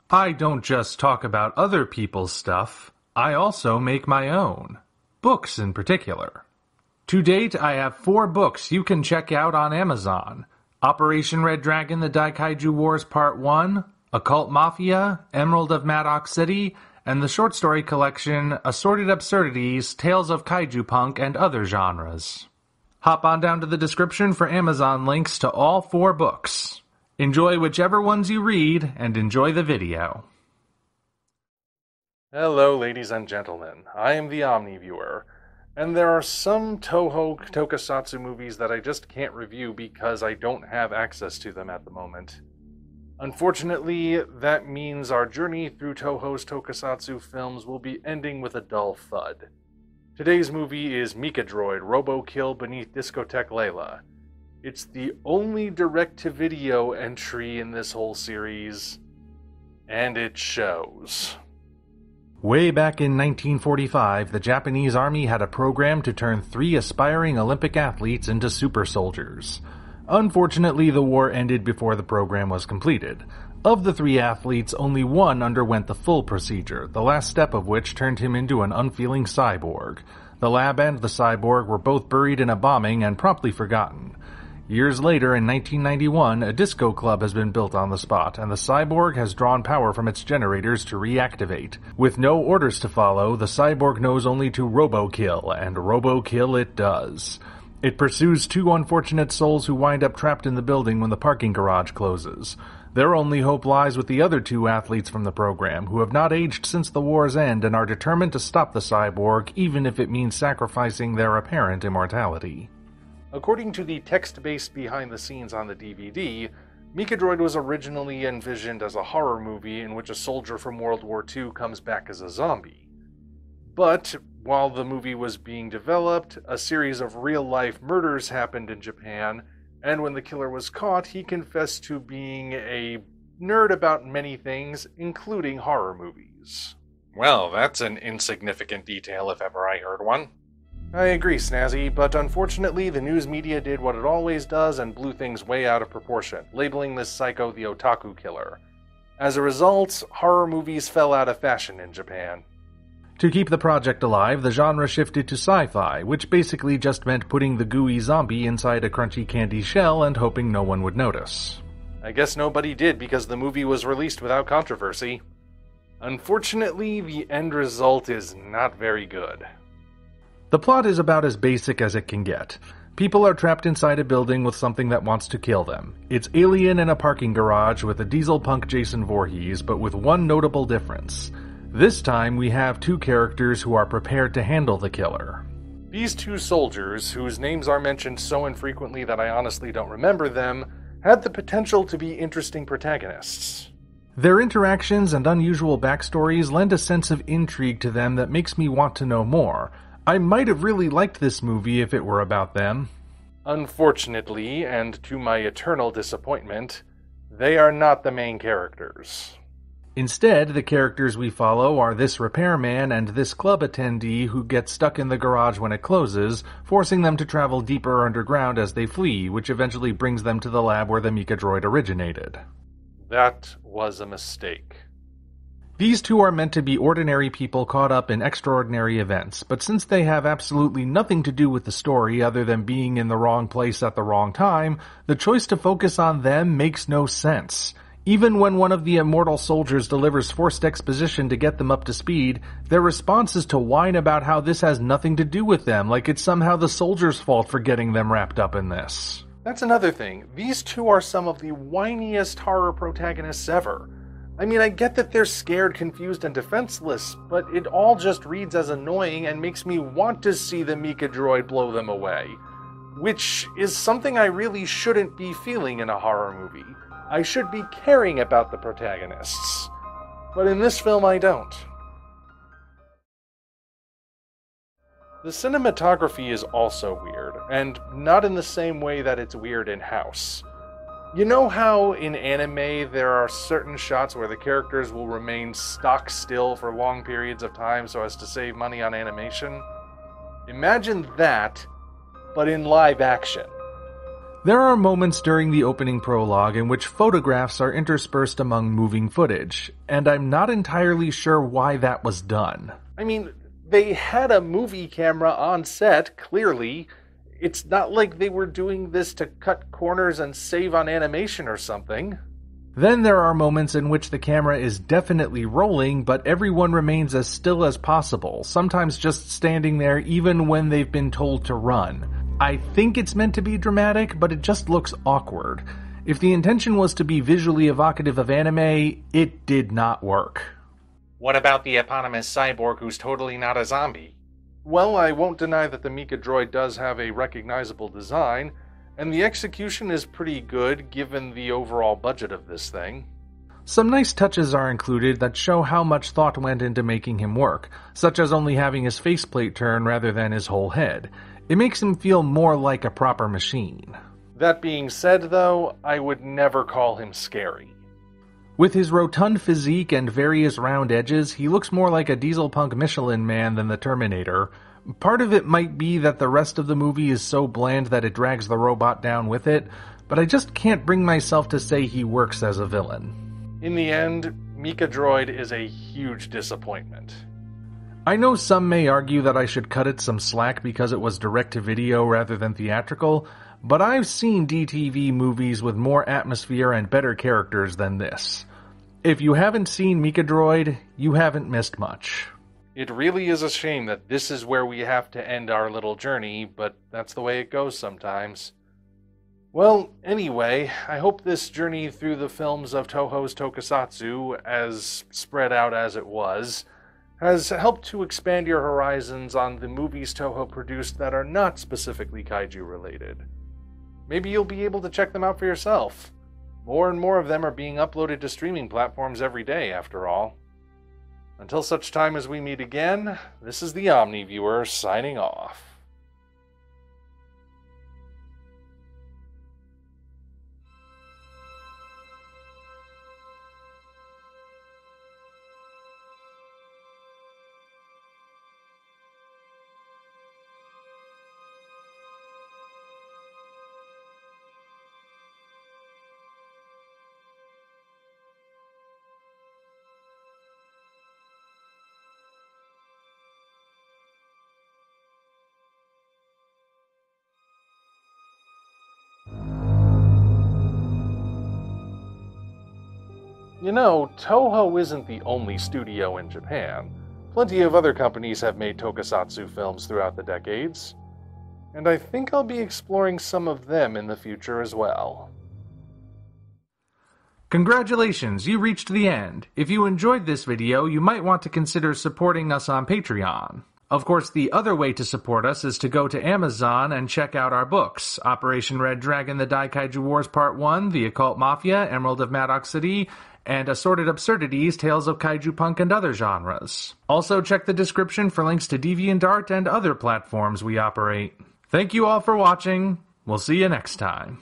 I don't just talk about other people's stuff, I also make my own. Books in particular. To date, I have 4 books you can check out on Amazon. Operation Red Dragon: The Daikaiju Wars Part 1, Occult Mafia, Emerald of Maddox City, and the short story collection Assorted Absurdities, Tales of Kaiju Punk, and Other Genres. Hop on down to the description for Amazon links to all 4 books. Enjoy whichever ones you read, and enjoy the video. Hello, ladies and gentlemen. I am the Omni viewer, and there are some Toho Tokusatsu movies that I just can't review because I don't have access to them at the moment. Unfortunately, that means our journey through Toho's Tokusatsu films will be ending with a dull thud. Today's movie is MIKADROID: Robokill Beneath Discotech Layla. It's the only direct-to-video entry in this whole series, and it shows. Way back in 1945, the Japanese Army had a program to turn 3 aspiring Olympic athletes into super soldiers. Unfortunately, the war ended before the program was completed. Of the 3 athletes, only one underwent the full procedure, the last step of which turned him into an unfeeling cyborg. The lab and the cyborg were both buried in a bombing and promptly forgotten. Years later, in 1991, a disco club has been built on the spot, and the cyborg has drawn power from its generators to reactivate. With no orders to follow, the cyborg knows only to Robokill, and Robokill it does. It pursues 2 unfortunate souls who wind up trapped in the building when the parking garage closes. Their only hope lies with the other 2 athletes from the program, who have not aged since the war's end and are determined to stop the cyborg, even if it means sacrificing their apparent immortality. According to the text-based behind-the-scenes on the DVD, MIKADROID was originally envisioned as a horror movie in which a soldier from World War II comes back as a zombie. But, while the movie was being developed, a series of real-life murders happened in Japan, and when the killer was caught, he confessed to being a nerd about many things, including horror movies. Well, that's an insignificant detail if ever I heard one. I agree, Snazzy, but unfortunately the news media did what it always does and blew things way out of proportion, labeling this psycho the otaku killer. As a result, horror movies fell out of fashion in Japan. To keep the project alive, the genre shifted to sci-fi, which basically just meant putting the gooey zombie inside a crunchy candy shell and hoping no one would notice. I guess nobody did because the movie was released without controversy. Unfortunately, the end result is not very good. The plot is about as basic as it can get. People are trapped inside a building with something that wants to kill them. It's Alien in a parking garage with a diesel punk Jason Voorhees, but with one notable difference. This time we have 2 characters who are prepared to handle the killer. These 2 soldiers, whose names are mentioned so infrequently that I honestly don't remember them, had the potential to be interesting protagonists. Their interactions and unusual backstories lend a sense of intrigue to them that makes me want to know more. I might have really liked this movie if it were about them. Unfortunately, and to my eternal disappointment, they are not the main characters. Instead, the characters we follow are this repairman and this club attendee who get stuck in the garage when it closes, forcing them to travel deeper underground as they flee, which eventually brings them to the lab where the MIKADROID originated. That was a mistake. These 2 are meant to be ordinary people caught up in extraordinary events, but since they have absolutely nothing to do with the story other than being in the wrong place at the wrong time, the choice to focus on them makes no sense. Even when one of the immortal soldiers delivers forced exposition to get them up to speed, their response is to whine about how this has nothing to do with them, like it's somehow the soldiers' fault for getting them wrapped up in this. That's another thing. These 2 are some of the whiniest horror protagonists ever. I mean, I get that they're scared, confused, and defenseless, but it all just reads as annoying and makes me want to see the MIKADROID blow them away. Which is something I really shouldn't be feeling in a horror movie. I should be caring about the protagonists. But in this film, I don't. The cinematography is also weird, and not in the same way that it's weird in House. You know how in anime there are certain shots where the characters will remain stock still for long periods of time so as to save money on animation? Imagine that, but in live action. There are moments during the opening prologue in which photographs are interspersed among moving footage, and I'm not entirely sure why that was done. I mean, they had a movie camera on set, clearly. It's not like they were doing this to cut corners and save on animation or something. Then there are moments in which the camera is definitely rolling, but everyone remains as still as possible, sometimes just standing there even when they've been told to run. I think it's meant to be dramatic, but it just looks awkward. If the intention was to be visually evocative of anime, it did not work. What about the eponymous cyborg who's totally not a zombie? Well, I won't deny that the MIKADROID does have a recognizable design, and the execution is pretty good given the overall budget of this thing. Some nice touches are included that show how much thought went into making him work, such as only having his faceplate turn rather than his whole head. It makes him feel more like a proper machine. That being said, though, I would never call him scary. With his rotund physique and various round edges, he looks more like a diesel punk Michelin man than the Terminator. Part of it might be that the rest of the movie is so bland that it drags the robot down with it, but I just can't bring myself to say he works as a villain. In the end, MIKADROID is a huge disappointment. I know some may argue that I should cut it some slack because it was direct-to-video rather than theatrical, but I've seen DTV movies with more atmosphere and better characters than this. If you haven't seen MIKADROID, you haven't missed much. It really is a shame that this is where we have to end our little journey, but that's the way it goes sometimes. Well, anyway, I hope this journey through the films of Toho's Tokusatsu, as spread out as it was, has helped to expand your horizons on the movies Toho produced that are not specifically kaiju related. Maybe you'll be able to check them out for yourself. More and more of them are being uploaded to streaming platforms every day, after all. Until such time as we meet again, this is the Omni Viewer signing off. You know, Toho isn't the only studio in Japan. Plenty of other companies have made tokusatsu films throughout the decades, and I think I'll be exploring some of them in the future as well. Congratulations, you reached the end. If you enjoyed this video, you might want to consider supporting us on Patreon. Of course, the other way to support us is to go to Amazon and check out our books, Operation Red Dragon, The Daikaiju Wars Part 1, The Occult Mafia, Emerald of Maddox City, and Assorted Absurdities, Tales of Kaiju Punk and Other Genres. Also check the description for links to DeviantArt and other platforms we operate. Thank you all for watching. We'll see you next time.